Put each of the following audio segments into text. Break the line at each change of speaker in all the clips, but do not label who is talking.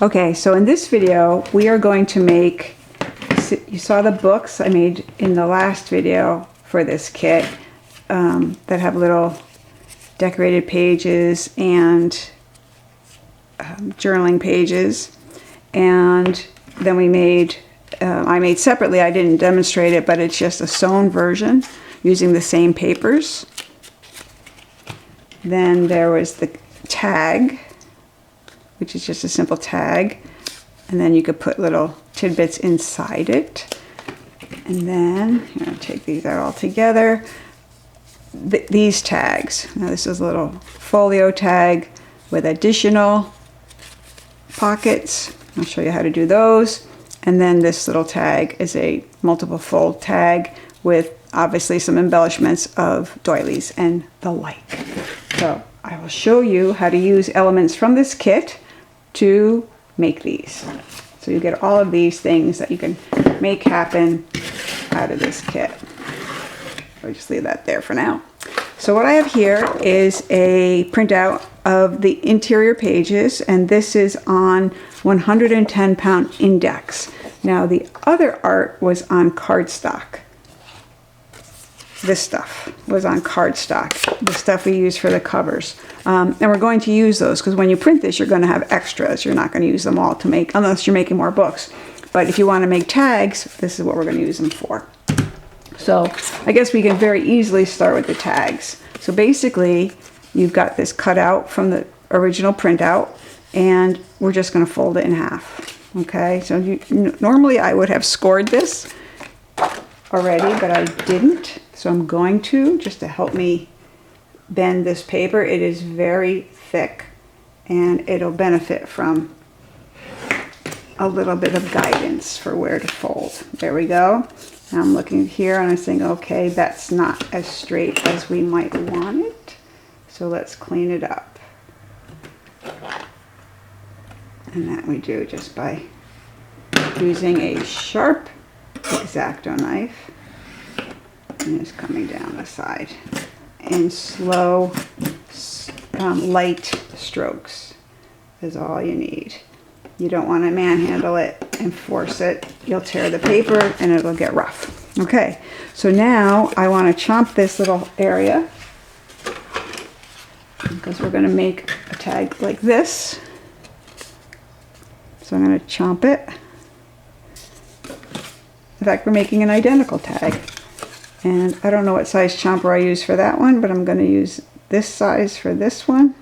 Okay, so in this video, we are going to make, you saw the books I made in the last video for this kit that have little decorated pages and journaling pages. And then we made, I made separately, I didn't demonstrate it, but it's just a sewn version using the same papers. Then there was the tag, which is just a simple tag, and then you could put little tidbits inside it. And then I'm going to take these out all together. These tags. Now this is a little folio tag with additional pockets. I'll show you how to do those. And then this little tag is a multiple fold tag with obviously some embellishments of doilies and the like. So I will show you how to use elements from this kit to make these. So you get all of these things that you can make happen out of this kit. I'll just leave that there for now. So what I have here is a printout of the interior pages, and this is on 110-pound index. Now the other art was on cardstock. This stuff was on cardstock, the stuff we use for the covers. And we're going to use those because when you print this, you're going to have extras. You're not going to use them all to make, unless you're making more books. But if you want to make tags, this is what we're going to use them for. So I guess we can very easily start with the tags. So basically, you've got this cut out from the original printout, and we're just going to fold it in half. Okay, so normally I would have scored this already, but I didn't. So I'm going to, just to help me bend this paper. It is very thick and it'll benefit from a little bit of guidance for where to fold. There we go. Now I'm looking here and I'm saying, okay, that's not as straight as we might want it. So let's clean it up. And that we do just by using a sharp X-Acto knife. And it's coming down the side in slow, light strokes is all you need. You don't want to manhandle it and force it. You'll tear the paper and it'll get rough. Okay, so now I want to chomp this little area because we're going to make a tag like this. So I'm going to chomp it. In fact, we're making an identical tag. And I don't know what size chomper I use for that one, but I'm going to use this size for this one.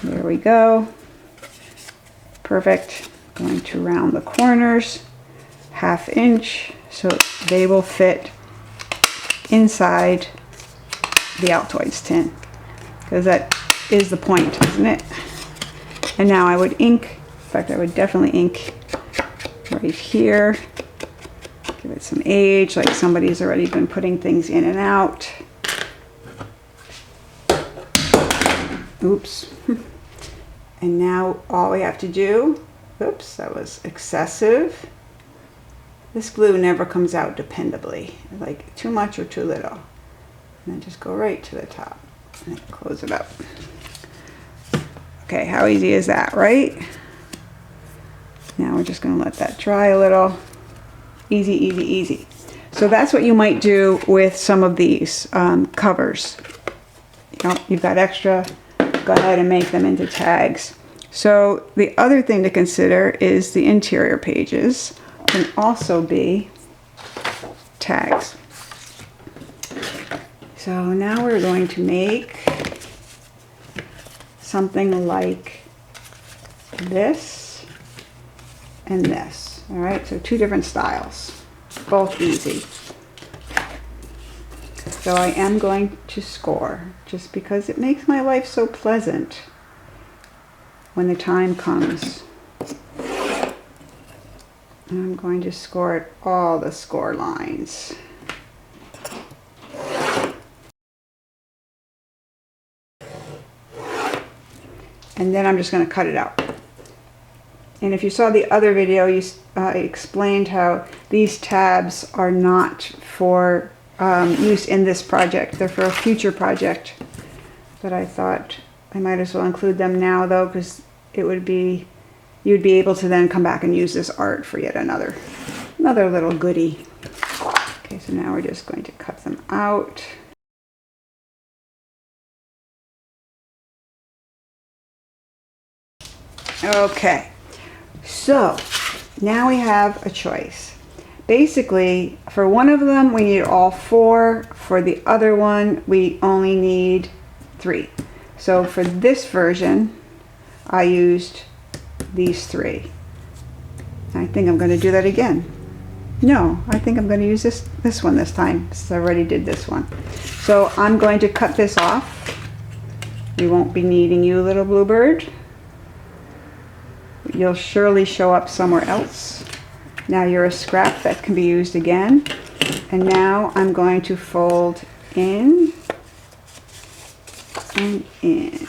There we go. Perfect. Going to round the corners, 1/2 inch, so they will fit inside the Altoids tin. Because that is the point, isn't it? And now I would ink, in fact I would definitely ink right here. Give it some age, like somebody's already been putting things in and out. Oops. And now all we have to do, oops, that was excessive. This glue never comes out dependably, like too much or too little. And then just go right to the top and close it up. Okay, how easy is that, right? Now we're just going to let that dry a little. Easy, easy, easy. So that's what you might do with some of these covers. You know, you've got extra, go ahead and make them into tags. So the other thing to consider is the interior pages can also be tags. So now we're going to make something like this and this. All right, so 2 different styles, both easy. So I am going to score just because it makes my life so pleasant when the time comes. I'm going to score at all the score lines. And then I'm just going to cut it out. And if you saw the other video, I explained how these tabs are not for use in this project. They're for a future project that I thought I might as well include them now though, because it would be, you'd be able to then come back and use this art for yet another little goodie. Okay, so now we're just going to cut them out. Okay, so now we have a choice. Basically, for one of them, we need all 4. For the other one, we only need 3. So for this version, I used these 3. I think I'm going to do that again. No, I think I'm going to use this one this time, since I already did this one. So I'm going to cut this off. We won't be needing you, little bluebird. You'll surely show up somewhere else. Now you're a scrap that can be used again. And now I'm going to fold in and in.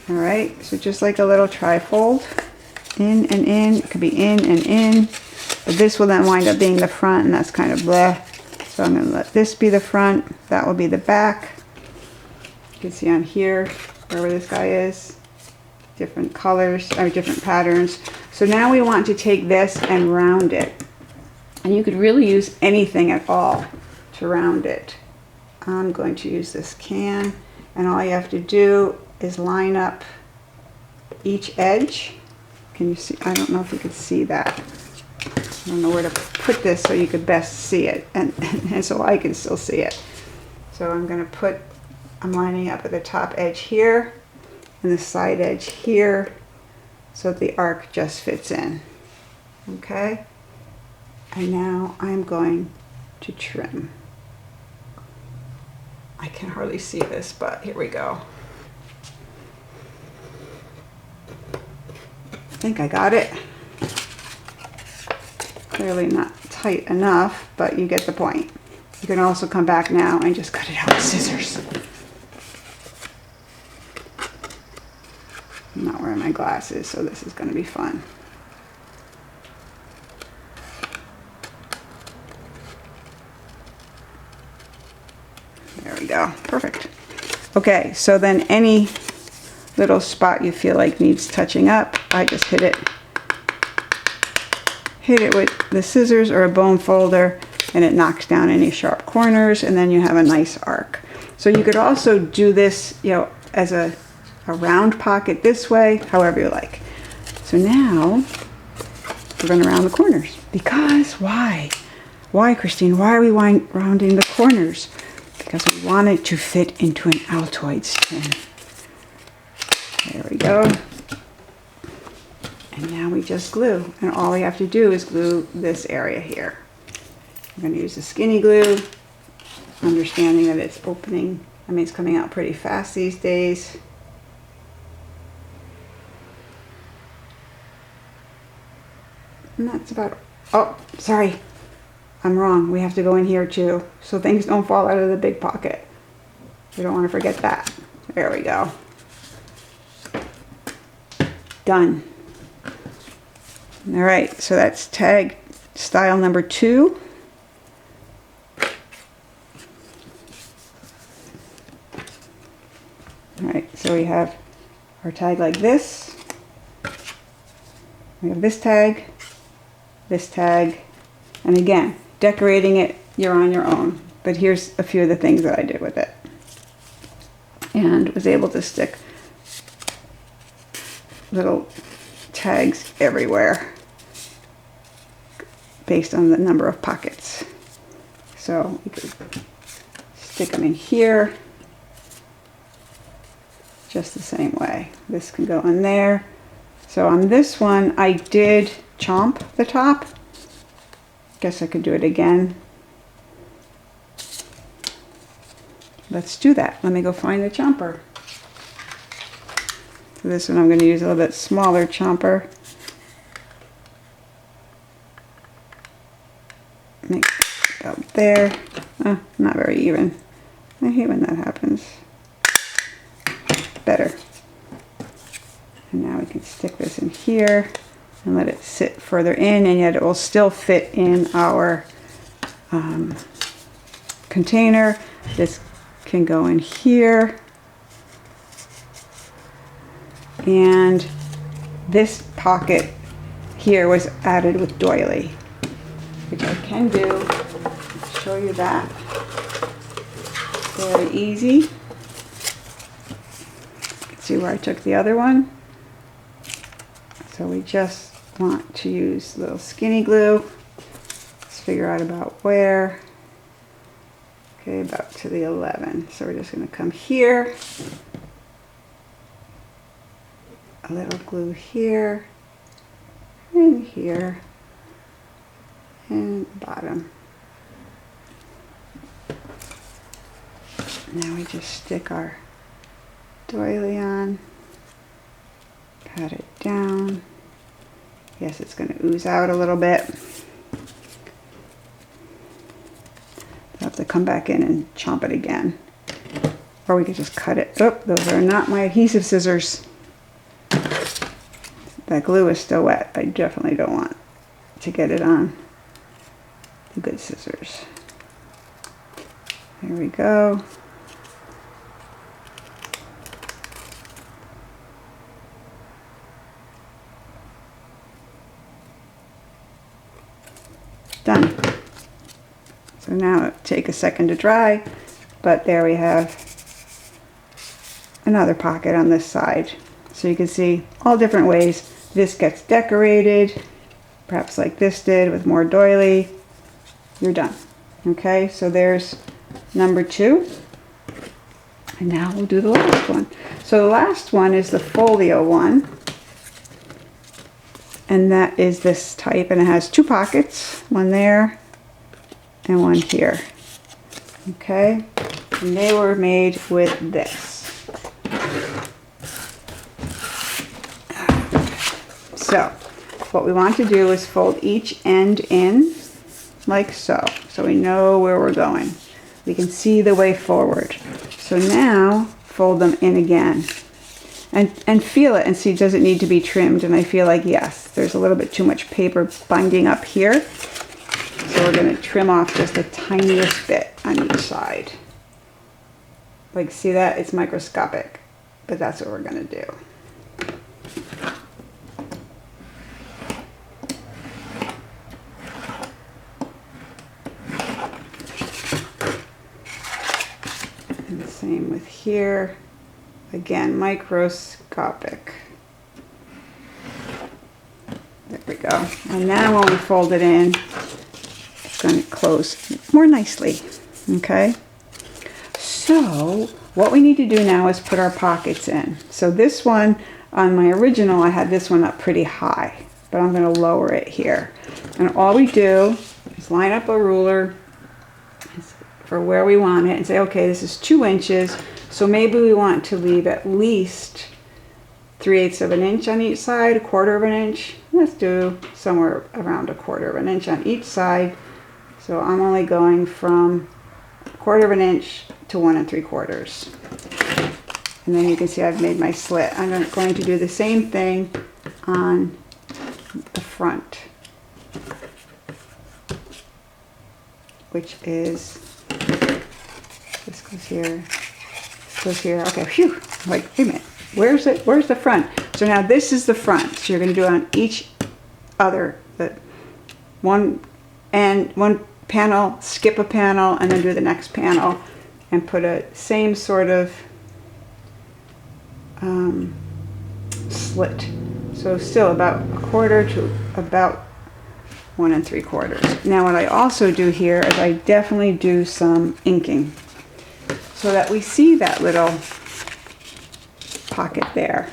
All right, so just like a little trifold, in and in. It could be in and in, but this will then wind up being the front, and that's kind of bleh. So I'm going to let this be the front. That will be the back. You can see on here, wherever this guy is, different colors, or different patterns. So now we want to take this and round it. And you could really use anything at all to round it. I'm going to use this can, and all you have to do is line up each edge. Can you see? I don't know if you could see that. I don't know where to put this so you could best see it, and so I can still see it. So I'm lining up at the top edge here and the side edge here so that the arc just fits in. Okay? And now I'm going to trim. I can hardly see this, but here we go. I think I got it. Clearly not tight enough, but you get the point. You can also come back now and just cut it out with scissors. I'm not wearing my glasses, so this is going to be fun. There we go. Perfect. Okay, so then any little spot you feel like needs touching up, I just hit it with the scissors or a bone folder, and it knocks down any sharp corners, and then you have a nice arc. So you could also do this, you know, as a round pocket this way, however you like. So now we're going to round the corners, because why? Why, Christine? Why are we rounding the corners? Because we want it to fit into an Altoids tin. There we go. And now we just glue. And all we have to do is glue this area here. I'm going to use the skinny glue, understanding that it's opening. I mean, it's coming out pretty fast these days. And that's about, oh, sorry. I'm wrong. We have to go in here too, so things don't fall out of the big pocket. We don't want to forget that. There we go. Done. All right, so that's tag style number 2. All right, so we have our tag like this. We have this tag, and again, decorating it, you're on your own. But here's a few of the things that I did with it. And was able to stick little tags everywhere based on the number of pockets. So you could stick them in here just the same way. This can go in there. So on this one, I did chomp the top. Guess I could do it again. Let's do that. Let me go find the chomper. For this one, I'm going to use a little bit smaller chomper. Make it about there. Not very even. I hate when that happens. Better. And now we can stick this in here and let it sit further in, and yet it will still fit in our container. This can go in here And this pocket here was added with doily, which I can do. Show you that. Very easy. See where I took the other one? So we just want to use little skinny glue. Let's figure out about where. Okay, about to the 11. So we're just going to come here. A little glue here. And here. And the bottom. Now we just stick our doily on. Pat it down. Yes, it's going to ooze out a little bit. I'll have to come back in and chomp it again. Or we could just cut it. Oh, those are not my adhesive scissors. That glue is still wet. I definitely don't want to get it on the good scissors. There we go. Done. So now take a second to dry, but there we have another pocket on this side. So you can see all different ways this gets decorated, perhaps like this did with more doily. You're done. Okay, so there's number 2. And now we'll do the last one. So the last one is the folio one. And that is this type, and it has 2 pockets, one there and one here. Okay, and they were made with this. So what we want to do is fold each end in like so, so we know where we're going. We can see the way forward. So now fold them in again. And feel it and see, does it need to be trimmed? And I feel like yes, there's a little bit too much paper binding up here. So we're going to trim off just the tiniest bit on each side. Like, see that? It's microscopic, but that's what we're going to do. And the same with here. Again, microscopic. There we go. And now when we fold it in, it's going to close more nicely. Okay? So what we need to do now is put our pockets in. So this one, on my original, I had this one up pretty high, but I'm going to lower it here. And all we do is line up a ruler for where we want it and say, okay, this is 2 inches. So maybe we want to leave at least 3/8 of an inch on each side, 1/4 of an inch. Let's do somewhere around 1/4 of an inch on each side. So I'm only going from 1/4 of an inch to 1 3/4. And then you can see I've made my slit. I'm going to do the same thing on the front, which is, this goes here. Goes here. Okay, phew. Like, wait a minute. Where's it? Where's the front? So now this is the front. So you're going to do on each other, the one panel, skip a panel, and then do the next panel, and put a same sort of slit. So still about 1/4 to about 1 3/4. Now what I also do here is I definitely do some inking, so that we see that little pocket there.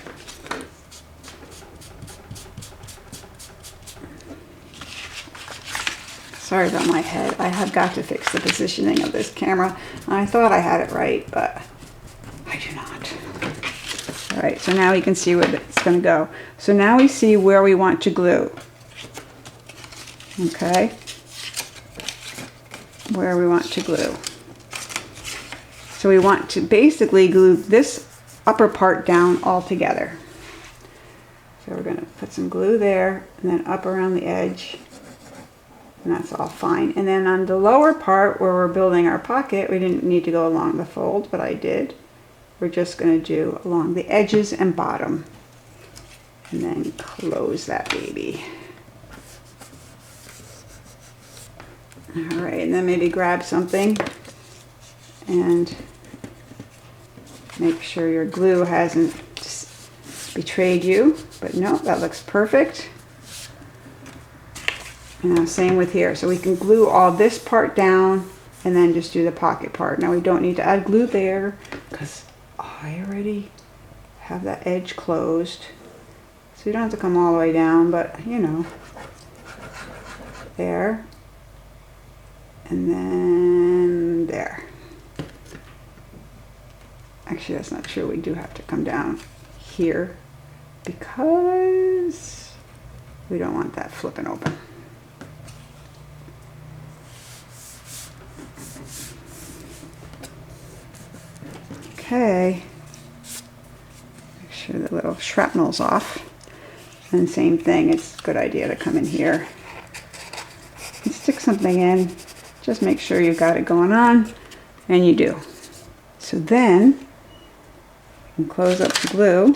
Sorry about my head. I have got to fix the positioning of this camera. I thought I had it right, but I do not. All right, so now we can see where it's going to go. So now we see where we want to glue. Okay, where we want to glue. So we want to basically glue this upper part down all together. So we're going to put some glue there and then up around the edge, and that's all fine. And then on the lower part where we're building our pocket, we didn't need to go along the fold, but I did. We're just going to do along the edges and bottom. And then close that baby. All right, and then maybe grab something and make sure your glue hasn't betrayed you. But no, that looks perfect. Now same with here. So we can glue all this part down and then just do the pocket part. Now we don't need to add glue there because I already have that edge closed. So you don't have to come all the way down, but you know, there. And then there. Actually, that's not true. We do have to come down here because we don't want that flipping open. Okay. Make sure the little shrapnel's off. And same thing, it's a good idea to come in here and stick something in. Just make sure you've got it going on, and you do. So then, you can close up the glue.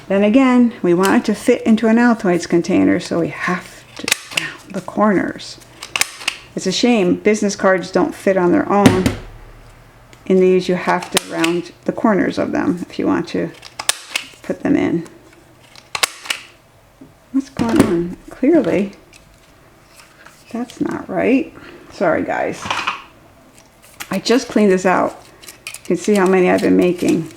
Then again, we want it to fit into an Altoids container, so we have to round the corners. It's a shame business cards don't fit on their own. In these, you have to round the corners of them if you want to put them in. What's going on? Clearly, that's not right. Sorry, guys. I just cleaned this out. You can see how many I've been making.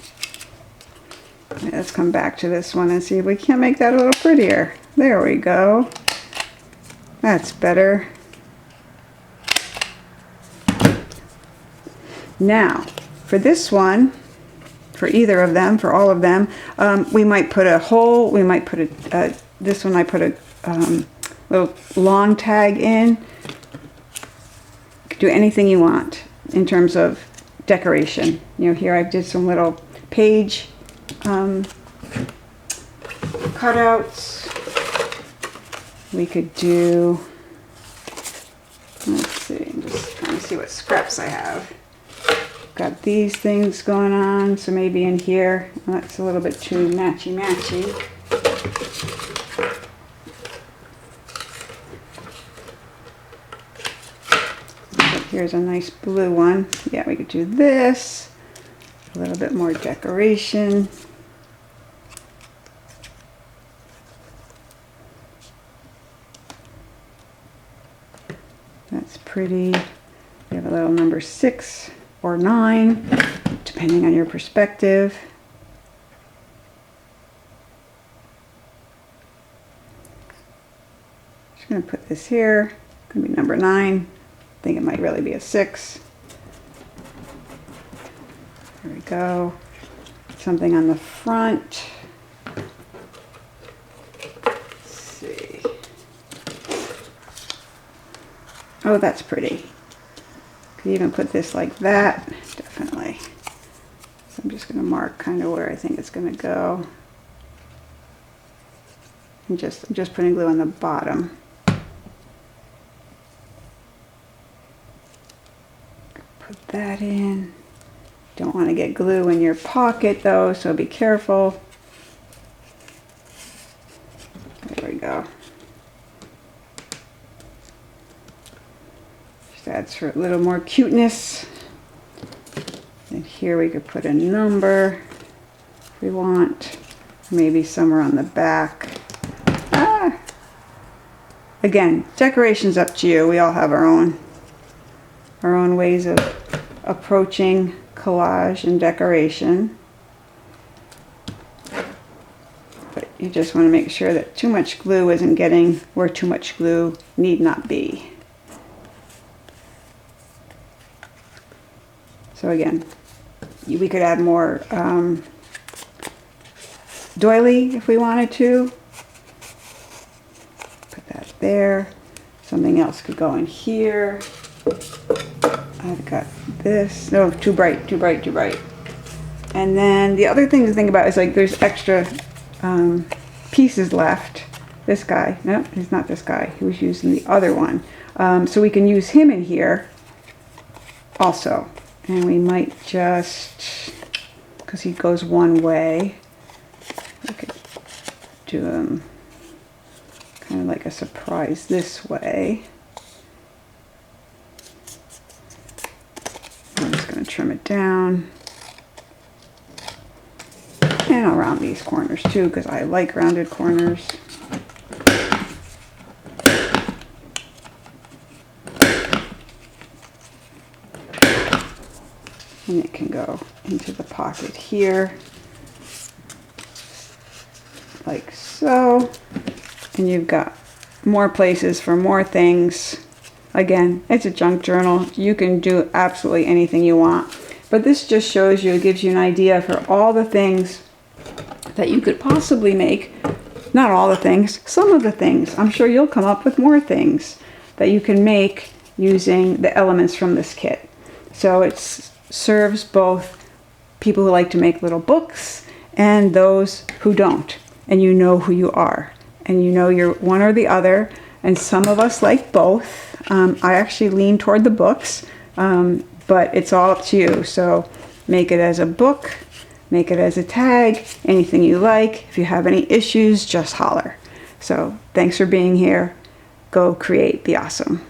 Let's come back to this one and see if we can't make that a little prettier. There we go. That's better. Now, for this one, for either of them, for all of them, we might put a hole, we might put a, this one I put a little long tag in. You can do anything you want in terms of decoration. You know, here I did some little page cutouts. We could do, let's see, I'm just trying to see what scraps I have. Got these things going on, so maybe in here, well, that's a little bit too matchy-matchy. Here's a nice blue one. Yeah, we could do this. A little bit more decoration. That's pretty. We have a little number 6 or 9, depending on your perspective. Just going to put this here. It's going to be number 9. I think it might really be a 6. There we go. Something on the front. Let's see. Oh, that's pretty. Could even put this like that. Definitely. So I'm just going to mark kind of where I think it's going to go. And I'm just putting glue on the bottom. Put that in. Don't want to get glue in your pocket though, so be careful. There we go. Just adds for a little more cuteness. And here we could put a number if we want. Maybe somewhere on the back. Again, decoration's up to you. We all have our own ways of approaching collage and decoration. But you just want to make sure that too much glue isn't getting where too much glue need not be. So again, we could add more doily if we wanted to. Put that there. Something else could go in here. I've got this. No, too bright, too bright, too bright. And then the other thing to think about is like there's extra pieces left. This guy, no, he's not this guy. He was using the other one. So we can use him in here also. And we might just because he goes one way. I could do him kind of like a surprise this way. I'm just going to trim it down. And I'll round these corners too, because I like rounded corners. And it can go into the pocket here, like so. And you've got more places for more things. Again, it's a junk journal. You can do absolutely anything you want. But this just shows you, it gives you an idea for all the things that you could possibly make. Not all the things, some of the things. I'm sure you'll come up with more things that you can make using the elements from this kit. So it serves both people who like to make little books and those who don't. And you know who you are. And you know you're one or the other. And some of us like both. I actually lean toward the books, but it's all up to you. So make it as a book, make it as a tag, anything you like. If you have any issues, just holler. So thanks for being here. Go create, be awesome.